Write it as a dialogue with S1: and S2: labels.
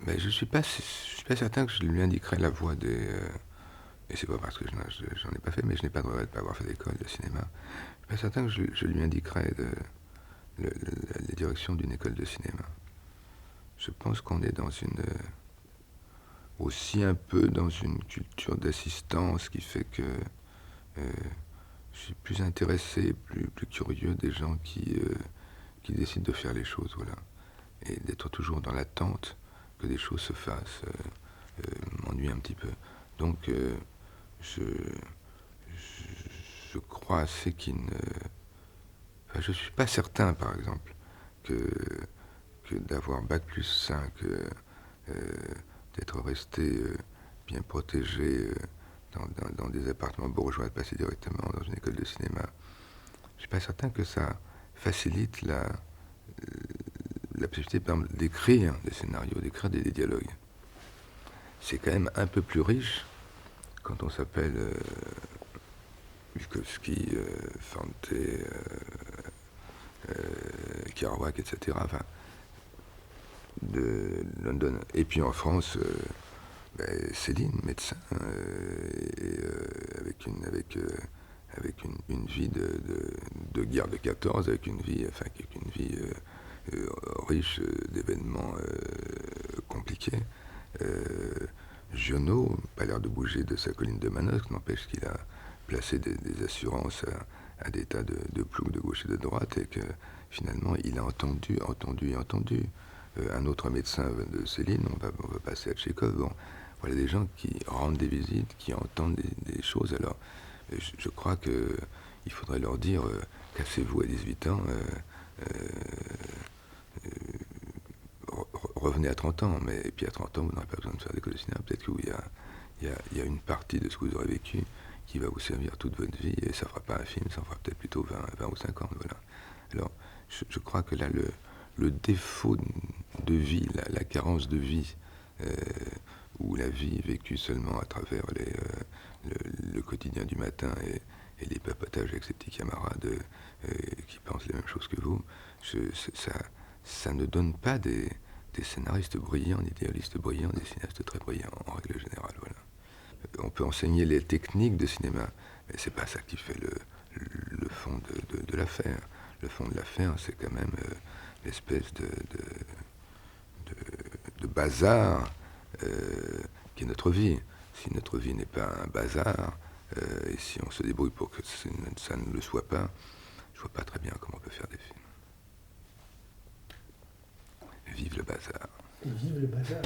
S1: Mais je suis pas certain que je lui indiquerais la voie des... et c'est pas parce que j'en ai pas fait, mais je n'ai pas de regret de ne pas avoir fait d'école de cinéma. Je suis pas certain que je lui indiquerais les directions d'une école de cinéma. Je pense qu'on est dans aussi un peu dans une culture d'assistance qui fait que je suis plus intéressé, plus curieux des gens qui décident de faire les choses, voilà. Et d'être toujours dans l'attente que des choses se fassent m'ennuie un petit peu. Donc je, je crois assez qu'il ne... Enfin, je suis pas certain, par exemple, que, que d'avoir bac plus 5, d'être resté bien protégé dans des appartements bourgeois, de passer directement dans une école de cinéma. Je suis pas certain que ça facilite la possibilité, par exemple, d'écrire des scénarios, d'écrire des dialogues. C'est quand même un peu plus riche quand on s'appelle Bukowski, Fante, Kerouac, etc. Enfin, de London. Et puis en France, Céline, médecin, avec une vie de guerre de 14, avec une vie, riche d'événements compliqués. Giono, pas l'air de bouger de sa colline de Manosque, n'empêche qu'il a placé des assurances à des tas de ploucs de gauche et de droite, et que finalement il a entendu. Un autre médecin de Céline, on va passer à Tchékov. Bon, voilà des gens qui rendent des visites, qui entendent des choses. Alors, je crois qu'il faudrait leur dire cassez-vous à 18 ans, revenez à 30 ans, mais et puis à 30 ans, vous n'aurez pas besoin de faire d'école de cinéma. Peut-être qu'il y a une partie de ce que vous aurez vécu qui va vous servir toute votre vie, et ça ne fera pas un film, ça fera peut-être plutôt 20 ou 50. Voilà. Alors, je crois que là, le défaut de vie, la carence de vie, ou la vie vécue seulement à travers le quotidien du matin et les papotages avec ses petits camarades qui pensent les mêmes choses que vous, ça ne donne pas des scénaristes brillants, des idéalistes brillants, des cinéastes très brillants en règle générale. Voilà. On peut enseigner les techniques de cinéma, mais c'est pas ça qui fait le fond de l'affaire. Le fond de l'affaire, c'est quand même l'espèce de bazar qui est notre vie. Si notre vie n'est pas un bazar, et si on se débrouille pour que ça ne le soit pas, je vois pas très bien comment on peut faire des films. Vive le bazar.
S2: Et vive le bazar.